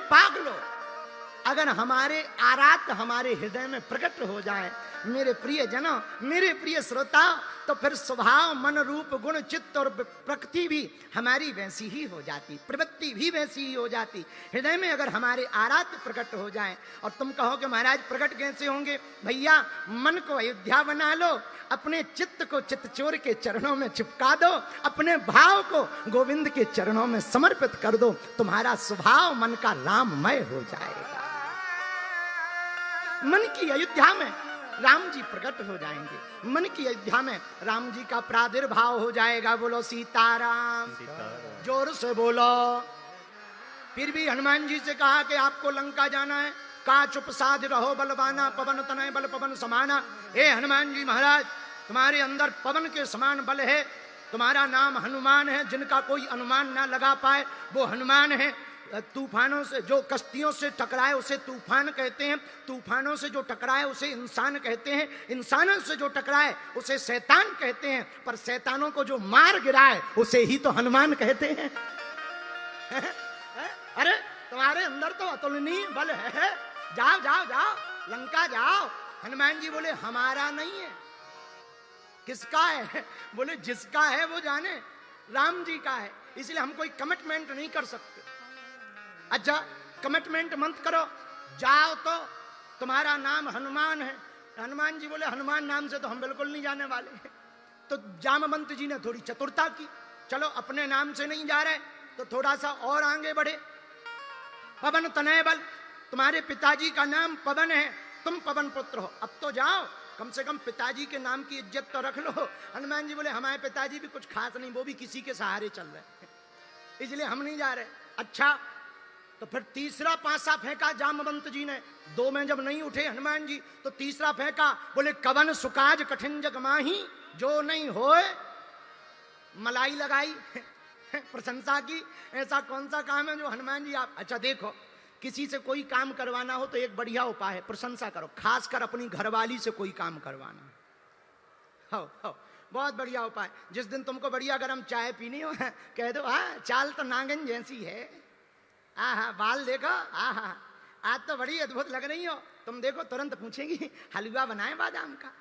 पागलों, अगर हमारे आरात हमारे हृदय में प्रकट हो जाए, मेरे प्रिय जनों, मेरे प्रिय श्रोता, तो फिर स्वभाव, मन, रूप, गुण, चित्त और प्रकृति भी हमारी वैसी ही हो जाती, प्रवृत्ति भी वैसी ही हो जाती। हृदय में अगर हमारे आरात प्रकट हो जाए, और तुम कहो कि महाराज प्रकट कैसे होंगे? भैया, मन को अयोध्या बना लो, अपने चित्त को चित्तचोर के चरणों में चिपका दो, अपने भाव को गोविंद के चरणों में समर्पित कर दो, तुम्हारा स्वभाव मन का राममय हो जाएगा। मन की अयोध्या में राम जी प्रकट हो जाएंगे, मन की अयोध्या में राम जी का प्रादुर्भाव हो जाएगा। बोलो सीताराम, जोर से बोलो। फिर भी हनुमान जी से कहा कि आपको लंका जाना है, का चुप साध रहो बलवाना, पवन तनय बल पवन समाना। हे हनुमान जी महाराज, तुम्हारे अंदर पवन के समान बल है, तुम्हारा नाम हनुमान है, जिनका कोई अनुमान ना लगा पाए वो हनुमान है। तूफानों से जो कश्तियों से टकराए उसे तूफान कहते हैं, तूफानों से जो टकराए उसे इंसान कहते हैं, इंसानों से जो टकराए उसे शैतान कहते हैं, पर शैतानों को जो मार गिराए उसे ही तो हनुमान कहते हैं। अरे तुम्हारे अंदर तो अतुलनीय बल है, जाओ जाओ जाओ, लंका जाओ। हनुमान जी बोले हमारा नहीं है। किसका है? बोले जिसका है वो जाने, राम जी का है, इसलिए हम कोई कमिटमेंट नहीं कर सकते। अच्छा, कमिटमेंट मत करो, जाओ तो तुम्हारा नाम हनुमान है। हनुमान जी बोले हनुमान नाम से तो हम बिल्कुल नहीं जाने वाले। तो जामवंत जी ने थोड़ी चतुरता की, चलो अपने नाम से नहीं जा रहे तो थोड़ा सा और आगे बढ़े। पवन तनय बल, तुम्हारे पिताजी का नाम पवन है, तुम पवन पुत्र हो, अब तो जाओ, कम से कम पिताजी के नाम की इज्जत तो रख लो। हनुमान जी बोले हमारे पिताजी भी कुछ खास नहीं, वो भी किसी के सहारे चल रहे, इसलिए हम नहीं जा रहे। अच्छा, तो फिर तीसरा पासा फेंका जामवंत जी ने, दो में जब नहीं उठे हनुमान जी तो तीसरा फेंका। बोले कवन सुकाज कठिन जग माही, जो नहीं होए मलाई लगाई। प्रशंसा की, ऐसा कौन सा काम है जो हनुमान जी आप। अच्छा देखो, किसी से कोई काम करवाना हो तो एक बढ़िया उपाय है, प्रशंसा करो, खासकर अपनी घरवाली से कोई काम करवाना हो, बहुत बढ़िया उपाय। जिस दिन तुमको बढ़िया गरम चाय पीनी हो, कह दो हाँ चाल तो नागिन जैसी है, हाँ बाल देखो, हाँ आज तो बड़ी अद्भुत लग रही हो, तुम देखो तुरंत पूछेगी हलवा बनाए बादाम का।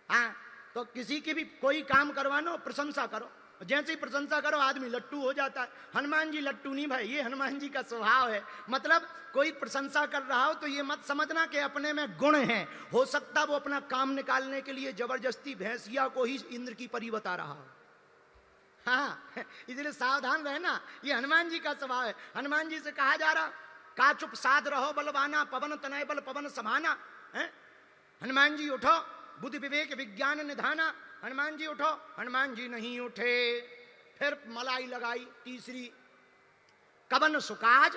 हाँ, तो किसी की भी कोई काम करवानो, प्रशंसा करो, जैसे ही प्रशंसा करो आदमी लट्टू हो जाता है। हनुमान जी लट्टू नहीं भाई, ये हनुमान जी का स्वभाव है। मतलब कोई प्रशंसा कर रहा हो तो ये मत समझना कि अपने में गुण है, हो सकता वो अपना काम निकालने के लिए जबरदस्ती भैंसिया को ही इंद्र की परी बता रहा हो। हाँ, इसलिए सावधान रहना, ये हनुमान जी का स्वभाव है। हनुमान जी से कहा जा रहा का चुप साध रहो बलवाना, पवन तनय बल पवन समाना। हनुमान जी उठो, बुद्धि विवेक विज्ञान निधाना। हनुमान जी उठो, हनुमान जी नहीं उठे। फिर मलाई लगाई तीसरी, कवन सुकाज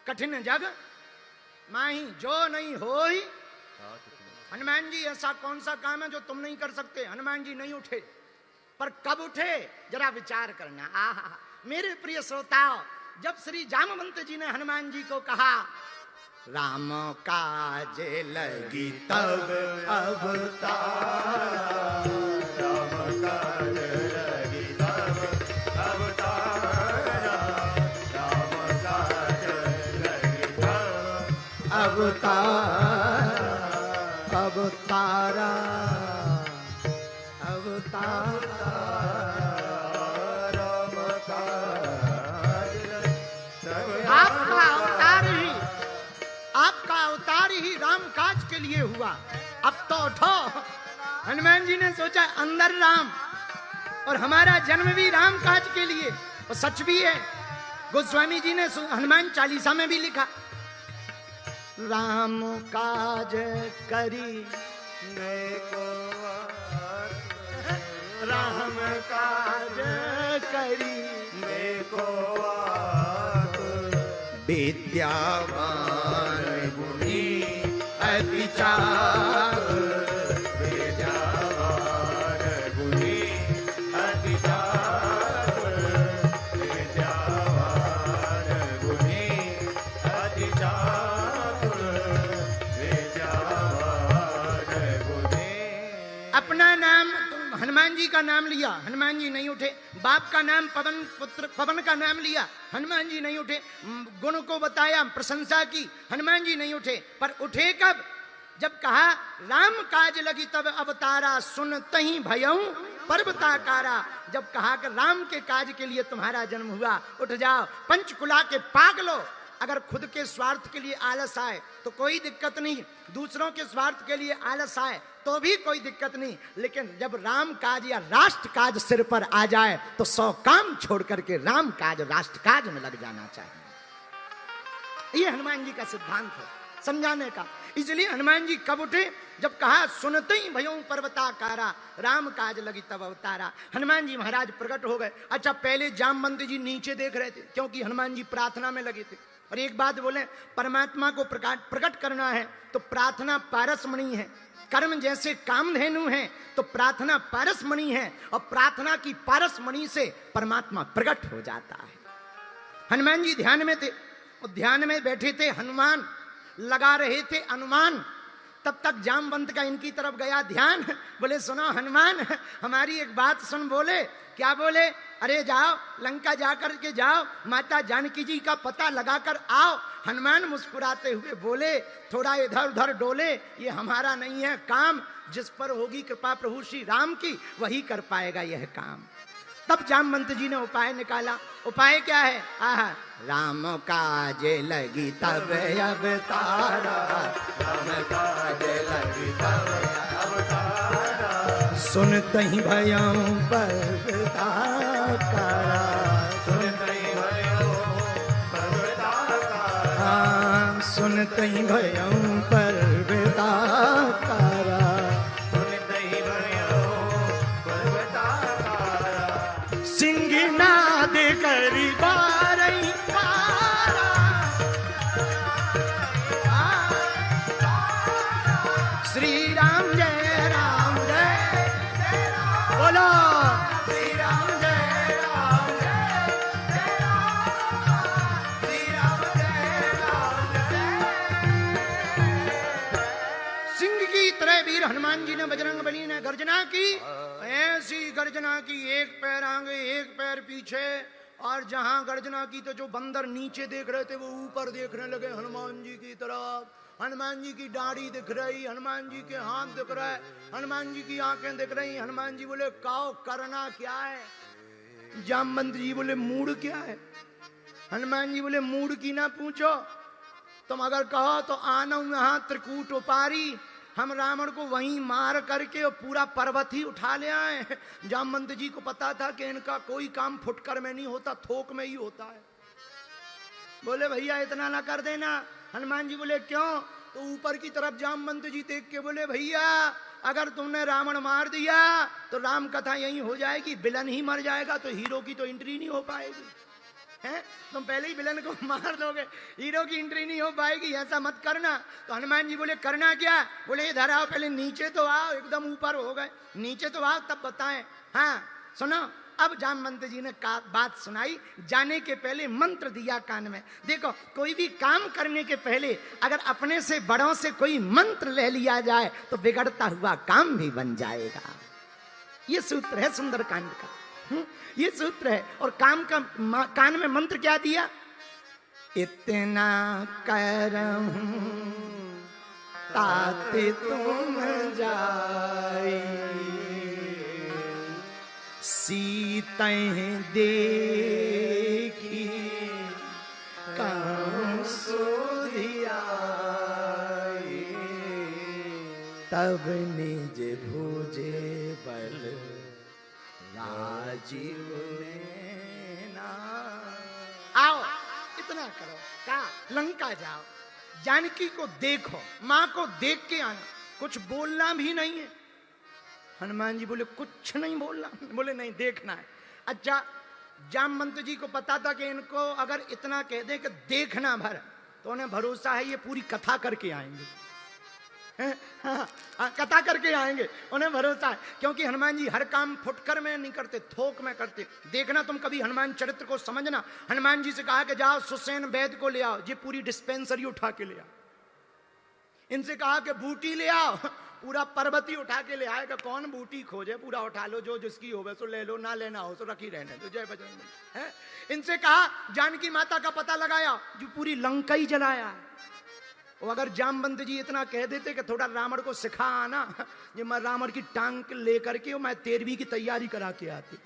कठिन जग माही, जो नहीं होई। हनुमान जी ऐसा कौन सा काम है जो तुम नहीं कर सकते? हनुमान जी नहीं उठे, पर कब उठे जरा विचार करना। आहा, मेरे प्रिय श्रोताओं, जब श्री जामवंत जी ने हनुमान जी को कहा राम काज लगी तब अवतार, राम काज लगी तब अवतार, राम काज लगी तब अवतार, अवतारा अवतार। आपका अवतार ही राम काज के लिए हुआ। अब तो उठो। हनुमान जी ने सोचा अंदर राम, और हमारा जन्म भी राम काज के लिए, और सच भी है। गोस्वामी जी ने हनुमान चालीसा में भी लिखा, राम काज करी मैं को, राम काज करी मैं को, विद्यावान गुणी अति चातुर, विद्यावान गुणी अति चातुर, विद्यावान गुणी अति चातुर, विद्यावान गुणी। अपना नाम हनुमान जी का नाम लिया, हनुमान जी नहीं उठे। बाप का नाम पवन, पुत्र पवन का नाम लिया, हनुमान जी नहीं उठे। गुण को बताया, प्रशंसा की, हनुमान जी नहीं उठे। पर उठे कब? जब कहा राम काज लगी तब अवतारा, सुनतहि भयऊ पर्वताकारा। जब कहा कि राम के काज के लिए तुम्हारा जन्म हुआ, उठ जाओ। पंचकुला के पागलो, अगर खुद के स्वार्थ के लिए आलस आए तो कोई दिक्कत नहीं, दूसरों के स्वार्थ के लिए आलस आए तो भी कोई दिक्कत नहीं, लेकिन जब राम काज या राष्ट्र काज सिर पर आ जाए तो 100 काम छोड़ करके राम काज राष्ट्र काज में लग जाना चाहिए। ये हनुमान जी का सिद्धांत है समझाने का। इसलिए हनुमान जी कब उठे? जब कहा सुनते ही भयों पर्वताकारा, राम काज लगी तब अवतारा। हनुमान जी महाराज प्रकट हो गए। अच्छा, पहले जामवंत जी नीचे देख रहे थे क्योंकि हनुमान जी प्रार्थना में लगे थे। और एक बात बोले, परमात्मा को प्रकट करना है तो प्रार्थना पारसमणि है। कर्म जैसे कामधेनु है तो प्रार्थना पारसमणि है, और प्रार्थना की पारसमणि से परमात्मा प्रकट हो जाता है। हनुमान जी ध्यान में थे, और ध्यान में बैठे थे हनुमान, लगा रहे थे अनुमान। तब तक जामवंत का इनकी तरफ गया ध्यान। बोले सुनो हनुमान, हमारी एक बात सुन। बोले क्या? बोले अरे जाओ लंका जाकर के जाओ, माता जानकी जी का पता लगाकर आओ। हनुमान मुस्कुराते हुए बोले थोड़ा इधर उधर डोले, ये हमारा नहीं है काम, जिस पर होगी कृपा प्रभु श्री राम की वही कर पाएगा यह काम। तब जामवंत जी ने उपाय निकाला। उपाय क्या है? आहा, राम काज लगी तब अवतारा, राम काज लगी तब अवतारा, सुनतहि भयं पर्वताकारा, सुनतहि भयं पर्वताकारा, सुनतहि भयं पर्वताकारा, सुनतहि भयं पर्वताकारा, सिंहनाद करि बारही पारा, श्री राम जय राम जय राम, बोलो श्री राम जय राम जय राम, श्री राम जय राम जय। सिंह की तरह वीर हनुमान जी ने बजरंगबली ने गर्जना की। ऐसी गर्जना की, एक पैर आगे एक पैर पीछे, और जहां गर्जना की तो जो बंदर नीचे देख रहे थे वो ऊपर देखने लगे हनुमान जी की तरफ। हनुमान जी की दाढ़ी दिख रही, हनुमान जी के हाथ दिख रहे, हनुमान जी की आंखें दिख रही। हनुमान जी बोले काओ करना क्या है? जामवंत जी बोले मूड क्या है? हनुमान जी बोले मूड की ना पूछो, तुम अगर कहो तो आना यहाँ त्रिकूट उपारी, हम रावण को वहीं मार करके और पूरा पर्वत ही उठा ले आए। जामवंत जी को पता था कि इनका कोई काम फुटकर में नहीं होता, थोक में ही होता है। बोले भैया इतना ना कर देना। हनुमान जी बोले क्यों? तो ऊपर की तरफ जामवंत जी देख के बोले भैया अगर तुमने रावण मार दिया तो राम कथा यही हो जाएगी, विलन ही मर जाएगा तो हीरो की तो एंट्री नहीं हो पाएगी। है तुम पहले ही विलन को मार दोगे, हीरो की एंट्री नहीं हो पाएगी, ऐसा मत करना। तो हनुमान जी बोले करना क्या? बोले इधर आओ, पहले नीचे तो आओ, एकदम ऊपर हो गए, नीचे तो आओ तब बताएं। हाँ सुनो, अब जामवंत जी ने बात सुनाई। जाने के पहले मंत्र दिया कान में। देखो कोई भी काम करने के पहले अगर अपने से बड़ों से कोई मंत्र ले लिया जाए तो बिगड़ता हुआ काम भी बन जाएगा। ये सूत्र है सुंदरकांड का, ये सूत्र है। और काम का कान में मंत्र क्या दिया? इतना करहूं ताते तुम जाई, सीतें देखी कहूं सुधियाई, तब निज भुजे बल राजीव लेना। आओ इतना करो, क्या लंका जाओ, जानकी को देखो, माँ को देख के आना, कुछ बोलना भी नहीं है। हनुमान जी बोले कुछ नहीं बोलना? बोले नहीं देखना है। अच्छा जामवंत जी को पता था कि इनको अगर इतना कह दे कि देखना भर तो उन्हें भरोसा है ये पूरी कथा करके आएंगे। कथा करके आएंगे, उन्हें भरोसा है। क्योंकि हनुमान जी हर काम फुटकर में नहीं करते, थोक में करते। देखना तुम कभी हनुमान चरित्र को समझना। हनुमान जी से कहा कि जाओ सुसैन वैद्य को ले आओ, ये पूरी डिस्पेंसरी उठा के ले आओ। इनसे कहा कि बूटी ले आओ, पूरा पर्वत ही उठा के ले आएगा। कौन बूटी खोजे, पूरा उठा लो, जो जिसकी हो सो ले लो, ना लेना हो तो रखी रहने दो। जय बजरंग बली। है इनसे कहा जानकी माता का पता लगाया, जो पूरी लंका ही जलाया है। और अगर जामवंत जी इतना कह देते कि थोड़ा रावण को सिखा आना, ये मैं रावण की टांग लेकर के मैं 13वीं की तैयारी करा के आती,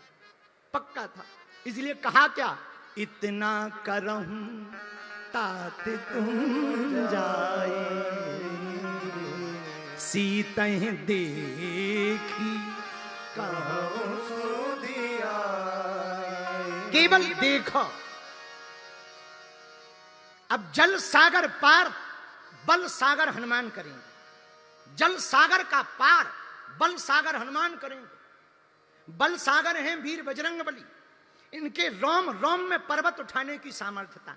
पक्का था। इसलिए कहा क्या, इतना करहूं तात तुम जाए, सीतैं देखी कहो सो दिया। केवल देखो। अब जल सागर पार बल सागर हनुमान करेंगे। जल सागर का पार बल सागर हनुमान करेंगे। बल सागर हैं वीर बजरंग बली। इनके रोम रोम में पर्वत उठाने की सामर्थ्यता।